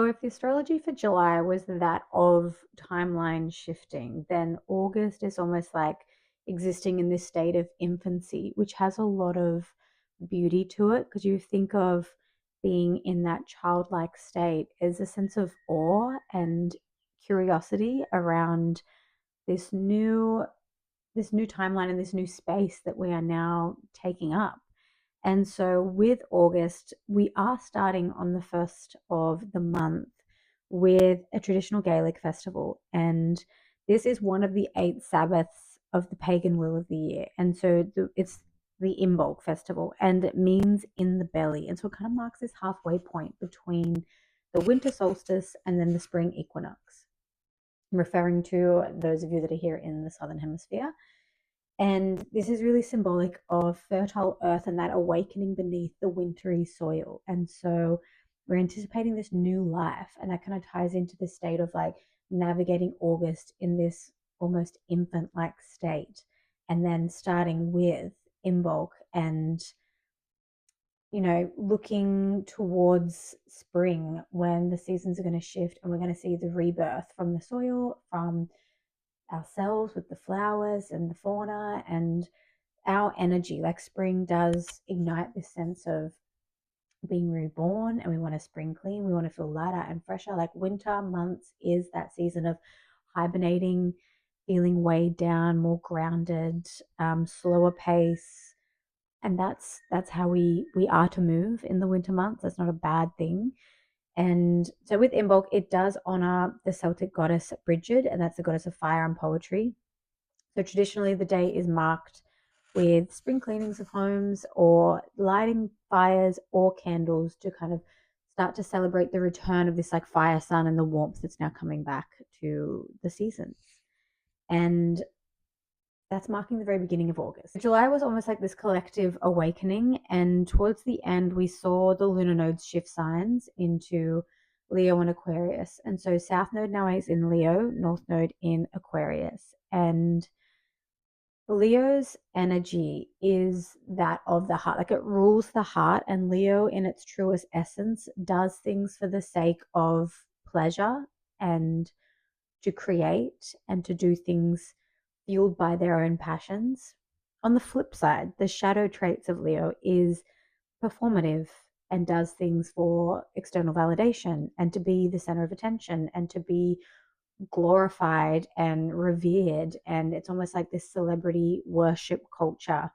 So if the astrology for July was that of timeline shifting, then August is almost like existing in this state of infancy, which has a lot of beauty to it because you think of being in that childlike state as a sense of awe and curiosity around this new this new timeline and this new space that we are now taking up. And so with August, we are starting on the first of the month with a traditional Gaelic festival. And this is one of the 8 Sabbaths of the pagan wheel of the year. And so it's the Imbolc festival, and it means in the belly. And so it kind of marks this halfway point between the winter solstice and then the spring equinox. I'm referring to those of you that are here in the Southern Hemisphere. And this is really symbolic of fertile earth and that awakening beneath the wintry soil. And so we're anticipating this new life. And that kind of ties into the state of like navigating August in this almost infant like state. And then starting with Imbolc and, looking towards spring when the seasons are going to shift and we're going to see the rebirth from the soil, from ourselves with the flowers and the fauna and our energy. Like spring does ignite this sense of being reborn, and we want to spring clean, we want to feel lighter and fresher. Like winter months is that season of hibernating, feeling weighed down, more grounded, slower pace. And that's how we are to move in the winter months. That's not a bad thing. And so with Imbolc, it does honor the Celtic goddess Bridget, and that's the goddess of fire and poetry. So traditionally, the day is marked with spring cleanings of homes or lighting fires or candles to kind of start to celebrate the return of this like fire sun and the warmth that's now coming back to the seasons. And that's marking the very beginning of August. July was almost like this collective awakening, and towards the end, we saw the lunar nodes shift signs into Leo and Aquarius. And so South Node now is in Leo, North Node in Aquarius. And Leo's energy is that of the heart, like it rules the heart. And Leo, in its truest essence, does things for the sake of pleasure and to create and to do things fueled by their own passions. On the flip side, the shadow traits of Leo is performative and does things for external validation and to be the center of attention and to be glorified and revered. And it's almost like this celebrity worship culture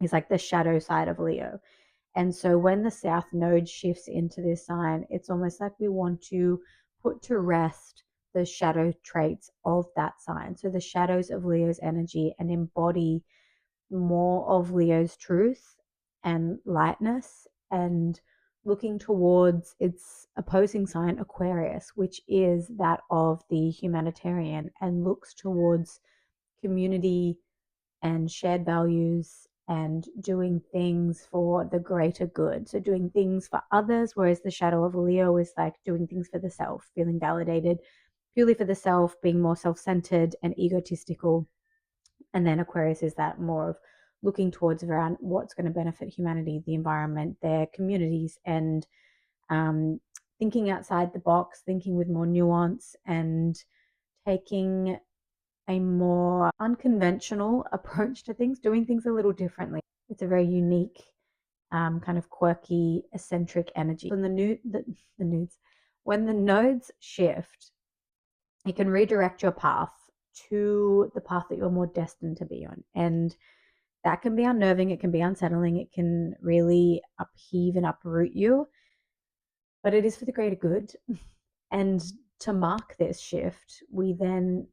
is like the shadow side of Leo. And so when the South Node shifts into this sign, it's almost like we want to put to rest the shadow traits of that sign. So the shadows of Leo's energy, and embody more of Leo's truth and lightness, and looking towards its opposing sign, Aquarius, which is that of the humanitarian and looks towards community and shared values and doing things for the greater good. So doing things for others, whereas the shadow of Leo is like doing things for the self, feeling validated purely for the self, being more self-centered and egotistical. And then Aquarius is that more of looking towards around what's going to benefit humanity, the environment, their communities, and thinking outside the box, thinking with more nuance, and taking a more unconventional approach to things, doing things a little differently. It's a very unique, kind of quirky, eccentric energy. When the nodes shift, it can redirect your path to the path that you're more destined to be on. And that can be unnerving, it can be unsettling, it can really upheave and uproot you, but it is for the greater good. And to mark this shift, we then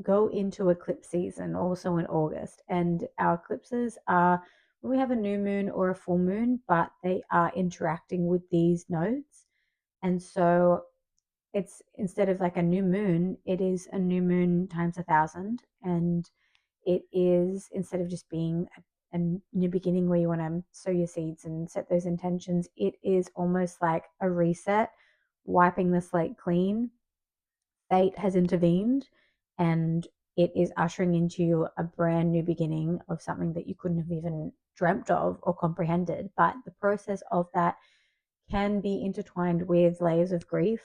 go into eclipse season also in August. And our eclipses are when we have a new moon or a full moon, but they are interacting with these nodes. And so it's, instead of like a new moon, it is a new moon times 1,000. And it is, instead of just being a new beginning where you want to sow your seeds and set those intentions, it is almost like a reset, wiping the slate clean. Fate has intervened, and it is ushering into a brand new beginning of something that you couldn't have even dreamt of or comprehended. But the process of that can be intertwined with layers of grief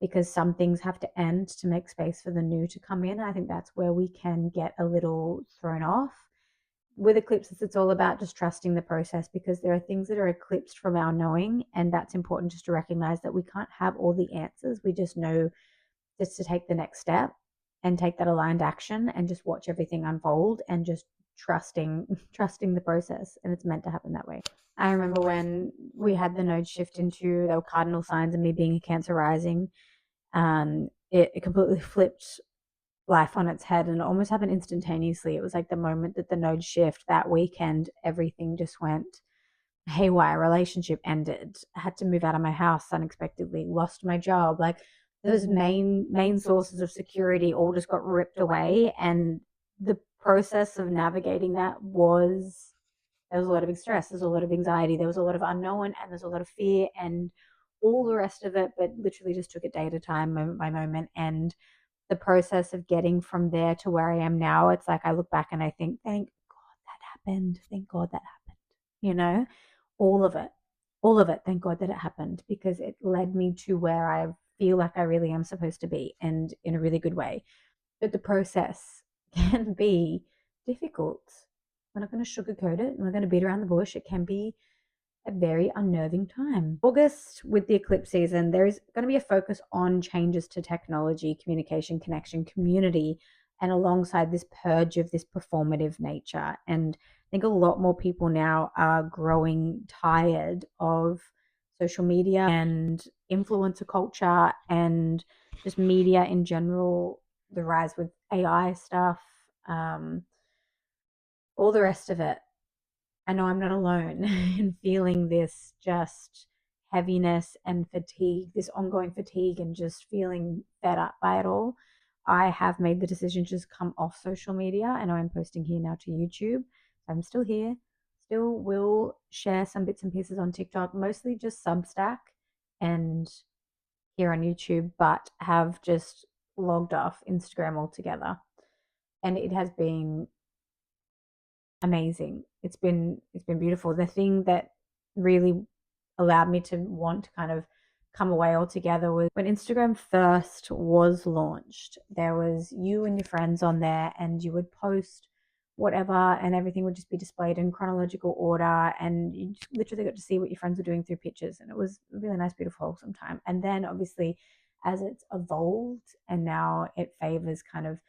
because some things have to end to make space for the new to come in. I think that's where we can get a little thrown off. With eclipses, it's all about just trusting the process because there are things that are eclipsed from our knowing, and that's important just to recognize that we can't have all the answers. We just know just to take the next step and take that aligned action and just watch everything unfold and just trusting the process, and it's meant to happen that way. I remember when we had the node shift into the cardinal signs and me being a Cancer rising, it completely flipped life on its head and it almost happened instantaneously. It was like the moment that the node shift that weekend, everything just went haywire. Relationship ended. I had to move out of my house unexpectedly, lost my job. Like those main sources of security all just got ripped away. And the process of navigating that was there was a lot of stress, there's a lot of anxiety, there was a lot of unknown, and there's a lot of fear and all the rest of it, but literally just took it day at a time, moment by moment. And the process of getting from there to where I am now, it's like I look back and I think, thank God that happened. Thank God that happened. You know, all of it, all of it. Thank God that it happened because it led me to where I feel like I really am supposed to be and in a really good way. But the process can be difficult. We're not going to sugarcoat it. We're not going to beat around the bush. It can be a very unnerving time. August, with the eclipse season, there is going to be a focus on changes to technology, communication, connection, community, and alongside this purge of this performative nature. And I think a lot more people now are growing tired of social media and influencer culture and just media in general, the rise with AI stuff, all the rest of it. I know I'm not alone in feeling this just heaviness and fatigue, this ongoing fatigue, and just feeling fed up by it all. I have made the decision to just come off social media. I know I'm posting here now to YouTube. I'm still here, still will share some bits and pieces on TikTok, mostly just Substack and here on YouTube, but have just logged off Instagram altogether. And it has been amazing. It's been beautiful. The thing that really allowed me to want to kind of come away altogether was when Instagram first was launched. There was you and your friends on there, and you would post whatever, and everything would just be displayed in chronological order, and you literally got to see what your friends were doing through pictures, and it was a really nice, beautiful, wholesome time. And then obviously, as it's evolved, and now it favors kind of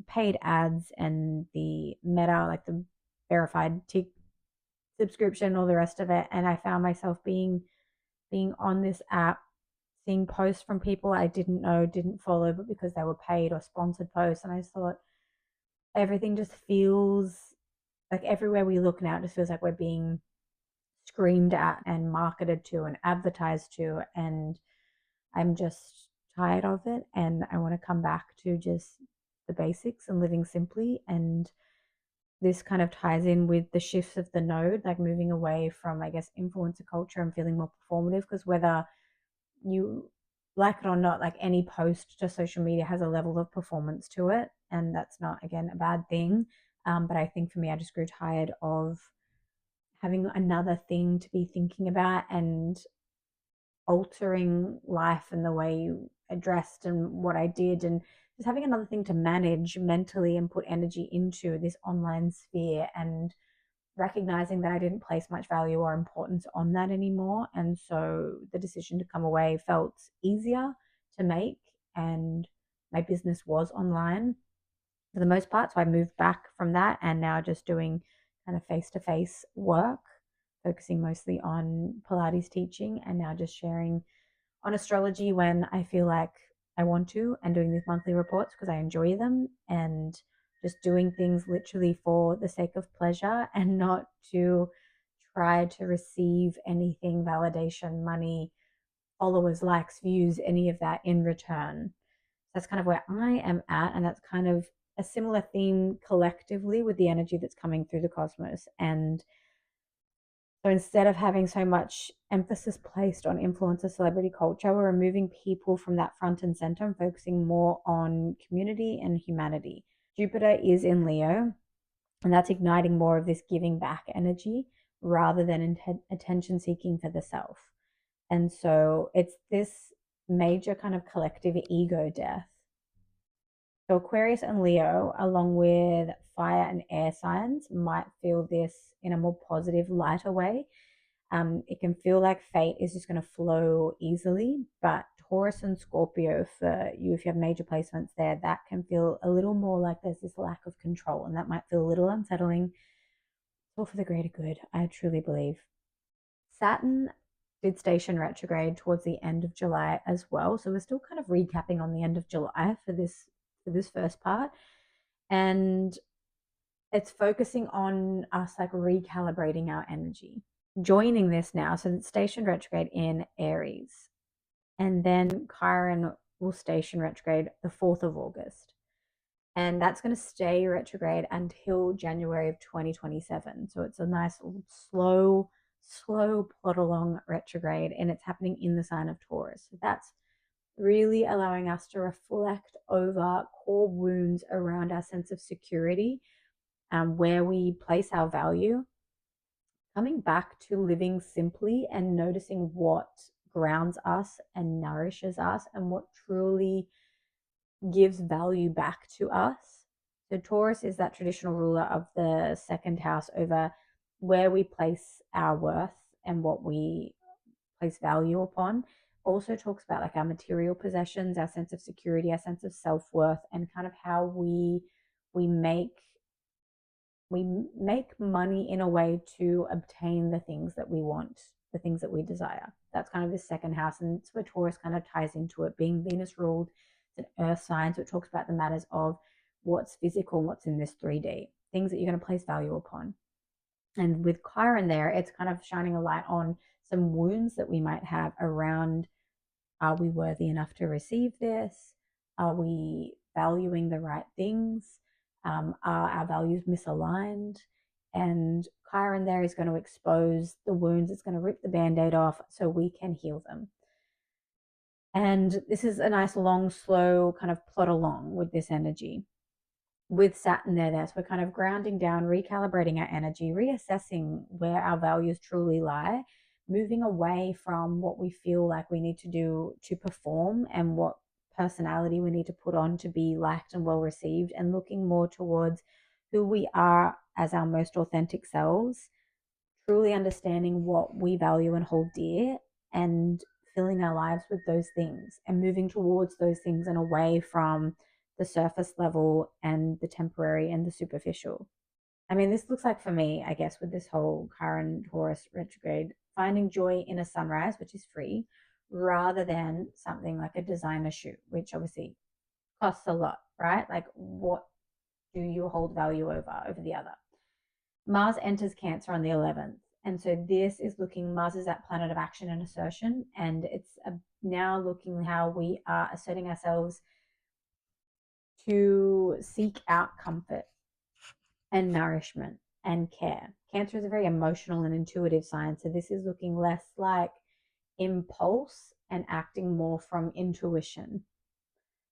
paid ads and the meta, like the verified tick subscription, all the rest of it. And I found myself being on this app, seeing posts from people I didn't know, didn't follow, but because they were paid or sponsored posts. And I thought everything just feels like everywhere we look now, it just feels like we're being screamed at and marketed to and advertised to. And I'm just tired of it. And I want to come back to just the basics and living simply. And this kind of ties in with the shifts of the node, like moving away from, I guess, influencer culture and feeling more performative. Because whether you like it or not, like any post to social media has a level of performance to it. And that's not, again, a bad thing. But I think for me, I just grew tired of having another thing to be thinking about and altering life and the way you addressed and what I did, and just having another thing to manage mentally and put energy into this online sphere, and recognizing that I didn't place much value or importance on that anymore. And so the decision to come away felt easier to make, and my business was online for the most part. So I moved back from that and now just doing kind of face to face work, focusing mostly on Pilates teaching, and now just sharing on astrology when I feel like I want to, and doing these monthly reports because I enjoy them, and just doing things literally for the sake of pleasure and not to try to receive anything, validation, money, followers, likes, views, any of that in return. That's kind of where I am at, and that's kind of a similar theme collectively with the energy that's coming through the cosmos. And so instead of having so much emphasis placed on influencer celebrity culture, we're removing people from that front and center and focusing more on community and humanity. Jupiter is in Leo, and that's igniting more of this giving back energy rather than attention seeking for the self. And so it's this major kind of collective ego death. So Aquarius and Leo, along with fire and air signs, might feel this in a more positive, lighter way. It can feel like fate is just going to flow easily, but Taurus and Scorpio, for you, if you have major placements there, that can feel a little more like there's this lack of control, and that might feel a little unsettling. It's all for the greater good, I truly believe. Saturn did station retrograde towards the end of July as well, so we're still kind of recapping on the end of July for this first part, and it's focusing on us like recalibrating our energy. Joining this now, so it's station retrograde in Aries, and then Chiron will station retrograde the 4th of August. And that's going to stay retrograde until January of 2027. So it's a nice slow plod along retrograde, and it's happening in the sign of Taurus. So that's really allowing us to reflect over core wounds around our sense of security, where we place our value, coming back to living simply and noticing what grounds us and nourishes us and what truly gives value back to us. So Taurus is that traditional ruler of the second house over where we place our worth and what we place value upon. Also talks about like our material possessions, our sense of security, our sense of self-worth, and kind of how we make money in a way to obtain the things that we want, the things that we desire. That's kind of the second house, and it's where Taurus kind of ties into it, being Venus ruled. It's an earth sign, so it talks about the matters of what's physical, what's in this 3D, things that you're going to place value upon. And with Chiron there, it's kind of shining a light on some wounds that we might have around, are we worthy enough to receive this? Are we valuing the right things? Are our values misaligned? And Chiron there is going to expose the wounds. It's going to rip the band-aid off so we can heal them. And this is a nice, long, slow kind of plot along with this energy. With Saturn there, so we're kind of grounding down, recalibrating our energy, reassessing where our values truly lie, moving away from what we feel like we need to do to perform and what personality we need to put on to be liked and well received, and looking more towards who we are as our most authentic selves, truly understanding what we value and hold dear, and filling our lives with those things and moving towards those things and away from the surface level and the temporary and the superficial. I mean, this looks like for me, I guess, with this whole Chiron Taurus retrograde, finding joy in a sunrise, which is free, rather than something like a designer shoe, which obviously costs a lot, right? Like, what do you hold value over the other? Mars enters Cancer on the 11th. And so this is looking, Mars is that planet of action and assertion. And it's now looking how we are asserting ourselves to seek out comfort and nourishment and care. Cancer is a very emotional and intuitive sign. So this is looking less like impulse and acting more from intuition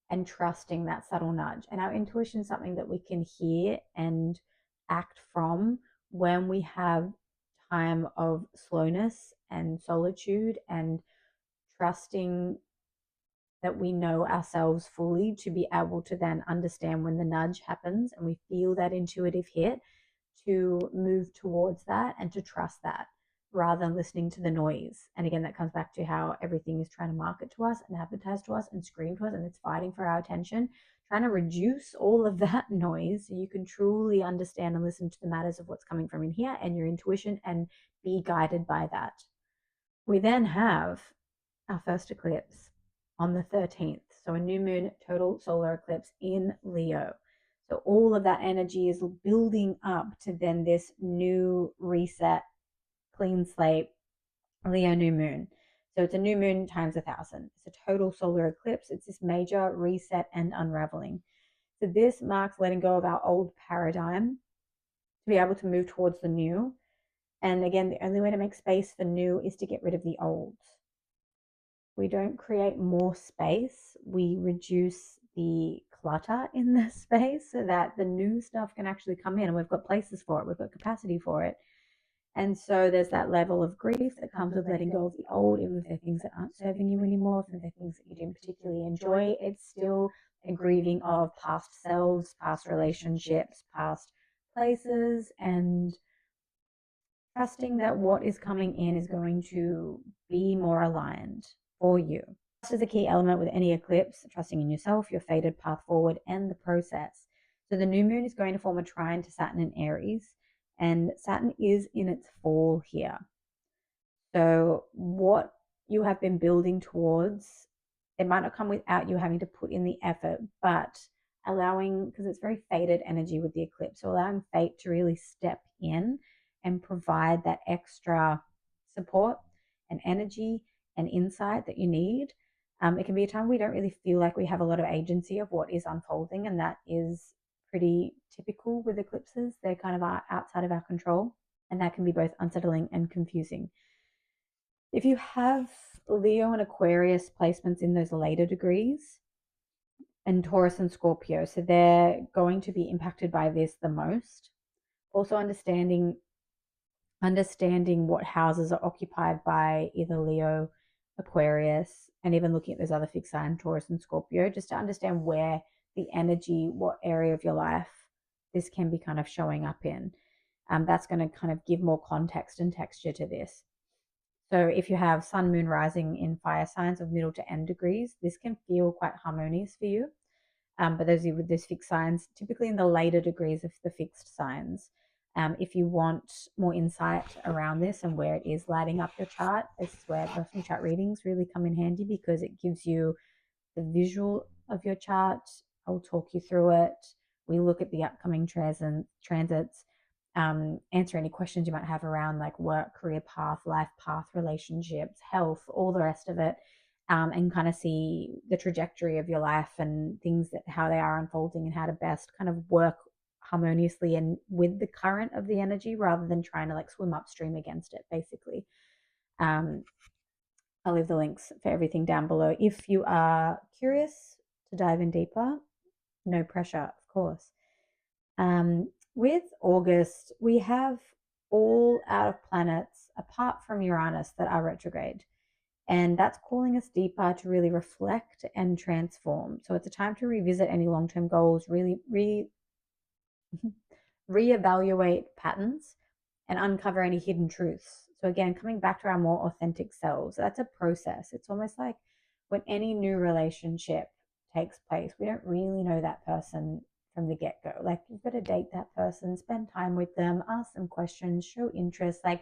and trusting that subtle nudge. And our intuition is something that we can hear and act from when we have time of slowness and solitude and trusting that we know ourselves fully to be able to then understand when the nudge happens and we feel that intuitive hit, to move towards that and to trust that rather than listening to the noise. And again, that comes back to how everything is trying to market to us and advertise to us and scream to us, and it's fighting for our attention. Trying to reduce all of that noise so you can truly understand and listen to the matters of what's coming from in here and your intuition and be guided by that. We then have our first eclipse on the 13th. So a new moon total solar eclipse in Leo. So all of that energy is building up to then this new reset, clean slate, Leo new moon. So it's a new moon times 1,000. It's a total solar eclipse. It's this major reset and unraveling. So this marks letting go of our old paradigm to be able to move towards the new. And again, the only way to make space for new is to get rid of the old. We don't create more space. We reduce the clutter in the space so that the new stuff can actually come in, and we've got places for it. We've got capacity for it. And so there's that level of grief that comes with letting go of the old, even if they're things that aren't serving you anymore, if they're things that you didn't particularly enjoy. It's still a grieving of past selves, past relationships, past places, and trusting that what is coming in is going to be more aligned for you. Trust is a key element with any eclipse, trusting in yourself, your fated path forward, and the process. So the new moon is going to form a trine to Saturn in Aries, and Saturn is in its fall here. So what you have been building towards, it might not come without you having to put in the effort, but allowing, because it's very fated energy with the eclipse, so allowing fate to really step in and provide that extra support and energy and insight that you need. It can be a time we don't really feel like we have a lot of agency of what is unfolding, and that is pretty typical with eclipses. They're kind of outside of our control, and that can be both unsettling and confusing. If you have Leo and Aquarius placements in those later degrees, and Taurus and Scorpio, so they're going to be impacted by this the most. Also understanding what houses are occupied by either Leo, Aquarius, and even looking at those other fixed signs, Taurus and Scorpio, just to understand where the energy, what area of your life this can be kind of showing up in. That's going to kind of give more context and texture to this. So if you have sun, moon, rising in fire signs of middle to end degrees, this can feel quite harmonious for you. But those with those fixed signs, typically in the later degrees of the fixed signs. If you want more insight around this and where it is lighting up your chart, this is where personal chart readings really come in handy, because it gives you the visual of your chart. I'll talk you through it. We look at the upcoming transits, answer any questions you might have around like work, career path, life path, relationships, health, all the rest of it, and kind of see the trajectory of your life and things that how they are unfolding and how to best kind of work harmoniously and with the current of the energy rather than trying to like swim upstream against it, basically. I'll leave the links for everything down below. If you are curious to dive in deeper, no pressure, of course. With August, we have all out of planets apart from Uranus that are retrograde. And that's calling us deeper to really reflect and transform. So it's a time to revisit any long-term goals, really reevaluate patterns and uncover any hidden truths. So again, coming back to our more authentic selves, that's a process. It's almost like when any new relationship takes place, we don't really know that person from the get-go. Like you've got to date that person, spend time with them, ask them questions, show interest, like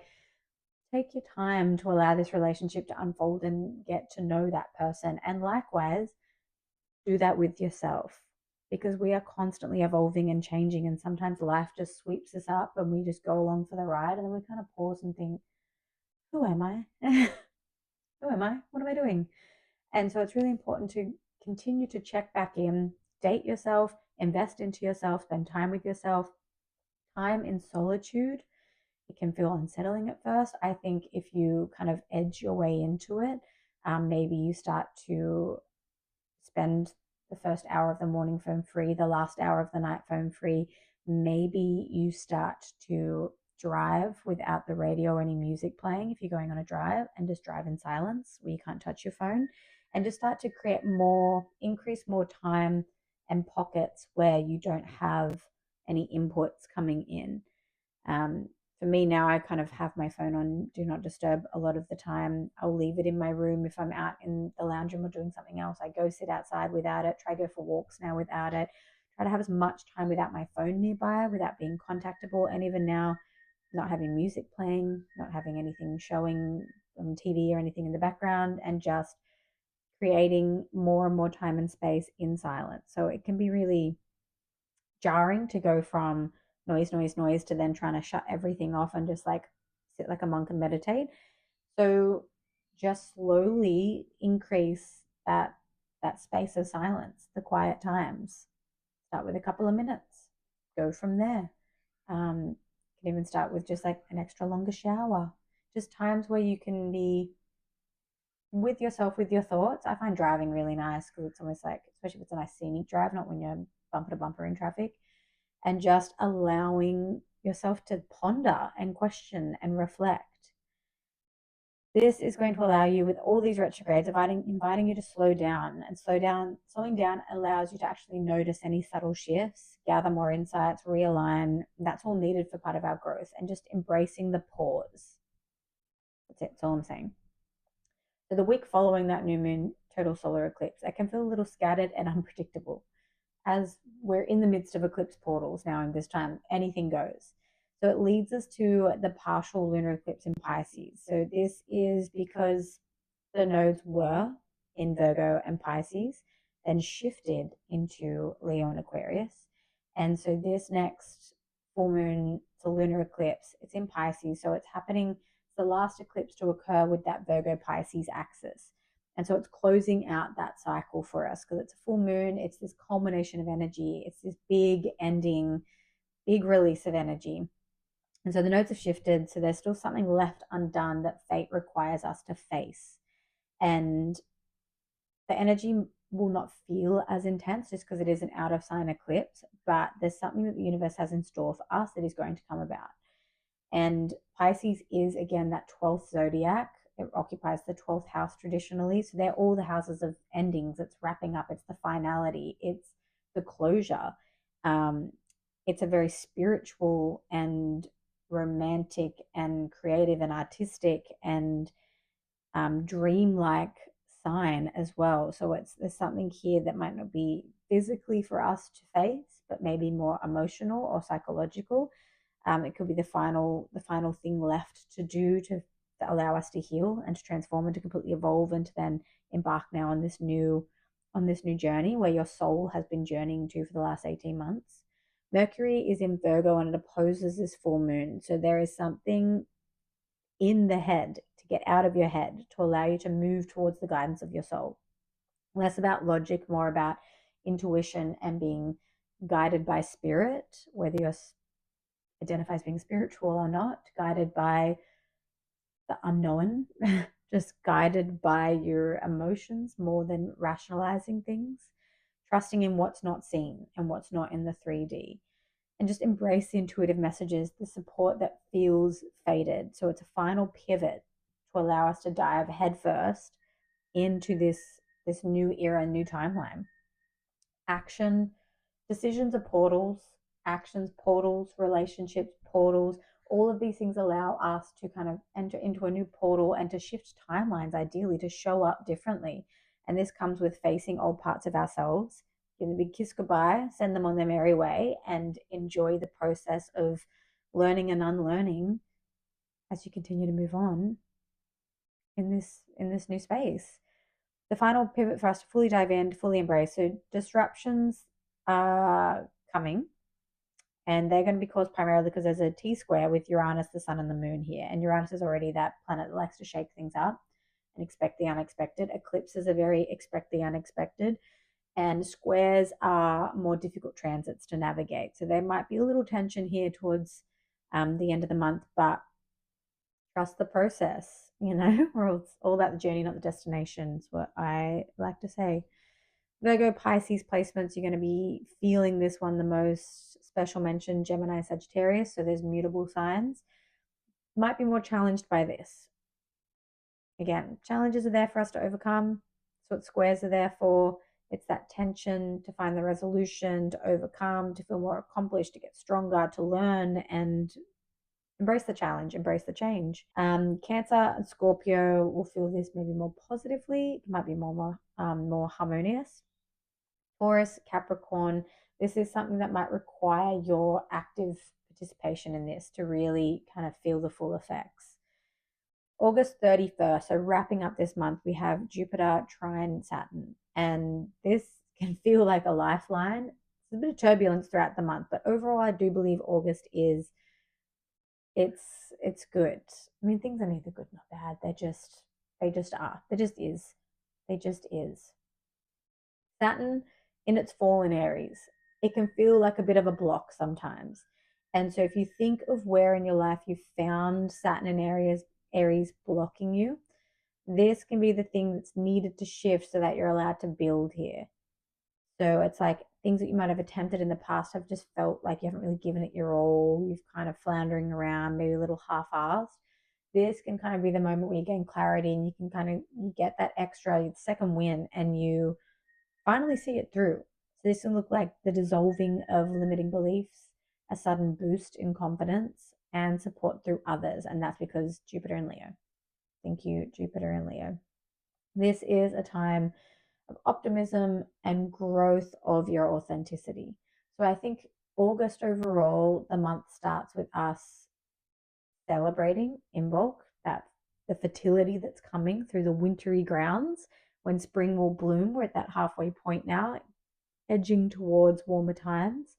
take your time to allow this relationship to unfold and get to know that person. And likewise, do that with yourself, because we are constantly evolving and changing. And sometimes life just sweeps us up and we just go along for the ride. And then we kind of pause and think, who am I? Who am I? What am I doing? And so it's really important to continue to check back in, date yourself, invest into yourself, spend time with yourself. Time in solitude, it can feel unsettling at first. I think if you kind of edge your way into it, maybe you start to spend the first hour of the morning phone free, the last hour of the night phone free. Maybe you start to drive without the radio or any music playing if you're going on a drive, and just drive in silence where you can't touch your phone, and just start to increase more time and pockets where you don't have any inputs coming in. For me now, I kind of have my phone on do not disturb a lot of the time. I'll leave it in my room if I'm out in the lounge room or doing something else. I go sit outside without it, try to go for walks now without it, try to have as much time without my phone nearby, without being contactable. And even now, not having music playing, not having anything showing on TV or anything in the background, and just creating more and more time and space in silence. So it can be really jarring to go from noise to then trying to shut everything off and just like sit like a monk and meditate. So just slowly increase that space of silence, the quiet times. Start with a couple of minutes, go from there. Can even start with just like an extra longer shower, just times where you can be with yourself, with your thoughts. I find driving really nice because it's almost like, especially if it's a nice scenic drive, not when you're bumper to bumper in traffic, and just allowing yourself to ponder and question and reflect. This is going to allow you, with all these retrogrades, inviting you to slow down. And slowing down allows you to actually notice any subtle shifts, gather more insights, realign. That's all needed for part of our growth, and just embracing the pause. That's it. That's all I'm saying. So the week following that new moon total solar eclipse, it can feel a little scattered and unpredictable, as we're in the midst of eclipse portals now. In this time, anything goes. So it leads us to the partial lunar eclipse in Pisces. So this is because the nodes were in Virgo and Pisces, then shifted into Leo and Aquarius. And so this next full moon, the lunar eclipse, it's in Pisces. So it's happening, it's the last eclipse to occur with that Virgo Pisces axis. And so it's closing out that cycle for us, because it's a full moon. It's this culmination of energy. It's this big ending, big release of energy. And so the nodes have shifted. So there's still something left undone that fate requires us to face. And the energy will not feel as intense just because it is an out of sign eclipse, but there's something that the universe has in store for us that is going to come about. And Pisces is, again, that 12th zodiac. It occupies the 12th house traditionally. So they're all the houses of endings. It's wrapping up. It's the finality. It's the closure. It's a very spiritual and romantic and creative and artistic and dreamlike sign as well. So there's something here that might not be physically for us to face, but maybe more emotional or psychological. It could be the final thing left to do to allow us to heal and to transform and to completely evolve, and to then embark now on this new journey where your soul has been journeying to for the last 18 months. Mercury is in Virgo and it opposes this full moon. So there is something in the head to get out of your head to allow you to move towards the guidance of your soul. Less about logic, more about intuition and being guided by spirit, whether you're identify as being spiritual or not, guided by the unknown, just guided by your emotions more than rationalizing things, trusting in what's not seen and what's not in the 3D, and just embrace the intuitive messages, the support that feels faded. So it's a final pivot to allow us to dive headfirst into this new era, new timeline. Action, decisions are portals, actions portals, relationships portals. All of these things allow us to kind of enter into a new portal and to shift timelines, ideally to show up differently. And this comes with facing old parts of ourselves, give them a big kiss goodbye, send them on their merry way, and enjoy the process of learning and unlearning as you continue to move on in this new space. The final pivot for us to fully dive in, to fully embrace. So disruptions are coming, and they're going to be caused primarily because there's a T-square with Uranus, the sun, and the moon here. And Uranus is already that planet that likes to shake things up and expect the unexpected. Eclipses are very expect the unexpected, and squares are more difficult transits to navigate. So there might be a little tension here towards the end of the month, but trust the process, or it's all about the journey, not the destination, is what I like to say. Virgo Pisces placements, you're going to be feeling this one the most. Special mention Gemini Sagittarius, so there's mutable signs. Might be more challenged by this. Again, challenges are there for us to overcome. That's what squares are there for. It's that tension to find the resolution, to overcome, to feel more accomplished, to get stronger, to learn and embrace the challenge, embrace the change. Cancer and Scorpio will feel this maybe more positively. It might be more harmonious. Taurus, Capricorn, this is something that might require your active participation in this to really kind of feel the full effects. August 31st, so wrapping up this month, we have Jupiter trine Saturn, and this can feel like a lifeline. There's a bit of turbulence throughout the month, but overall I do believe August is it's good. I mean, things are neither good nor bad. They just are. They just is. Saturn in its fall in Aries, it can feel like a bit of a block sometimes. And so if you think of where in your life you found Saturn in Aries blocking you, this can be the thing that's needed to shift so that you're allowed to build here. So it's like things that you might have attempted in the past have just felt like you haven't really given it your all. You've kind of floundering around, maybe a little half-assed. This can kind of be the moment where you gain clarity and you can kind of you get that extra second win and you finally see it through. So this can look like the dissolving of limiting beliefs, a sudden boost in confidence, and support through others. And that's because Jupiter and Leo. Thank you, Jupiter and Leo. This is a time of optimism and growth of your authenticity. So I think August overall, the month starts with us celebrating in bulk that the fertility that's coming through the wintry grounds when spring will bloom. We're at that halfway point now, edging towards warmer times.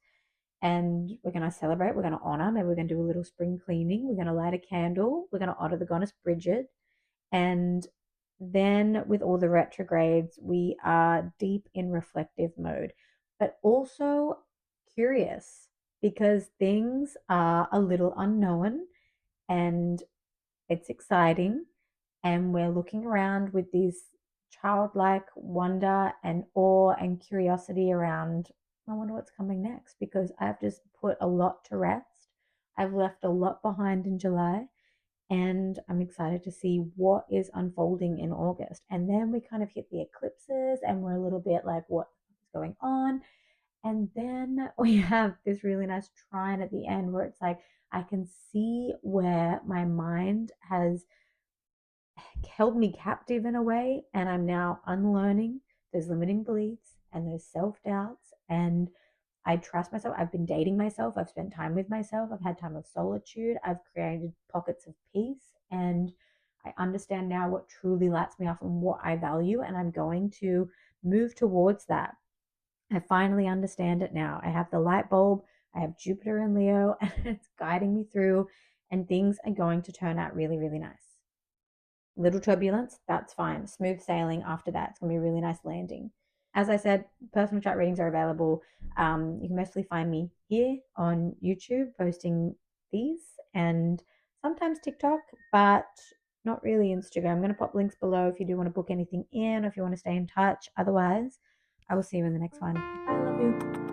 And we're going to celebrate, we're going to honor, maybe we're going to do a little spring cleaning, we're going to light a candle, we're going to honor the goddess Bridget. And then with all the retrogrades, we are deep in reflective mode, but also curious because things are a little unknown and it's exciting. And we're looking around with these childlike wonder and awe and curiosity around, I wonder what's coming next because I've just put a lot to rest. I've left a lot behind in July and I'm excited to see what is unfolding in August. And then we kind of hit the eclipses and we're a little bit like, what is going on? And then we have this really nice trine at the end where it's like, I can see where my mind has held me captive in a way, and I'm now unlearning those limiting beliefs and those self doubts. And I trust myself. I've been dating myself. I've spent time with myself. I've had time of solitude. I've created pockets of peace. And I understand now what truly lights me up and what I value. And I'm going to move towards that. I finally understand it now. I have the light bulb. I have Jupiter and Leo, and it's guiding me through. And things are going to turn out really, really nice. Little turbulence, that's fine. Smooth sailing after that. It's going to be a really nice landing. As I said, personal chart readings are available. You can mostly find me here on YouTube posting these and sometimes TikTok, but not really Instagram. I'm going to pop links below if you do want to book anything in or if you want to stay in touch. Otherwise, I will see you in the next one. I love you.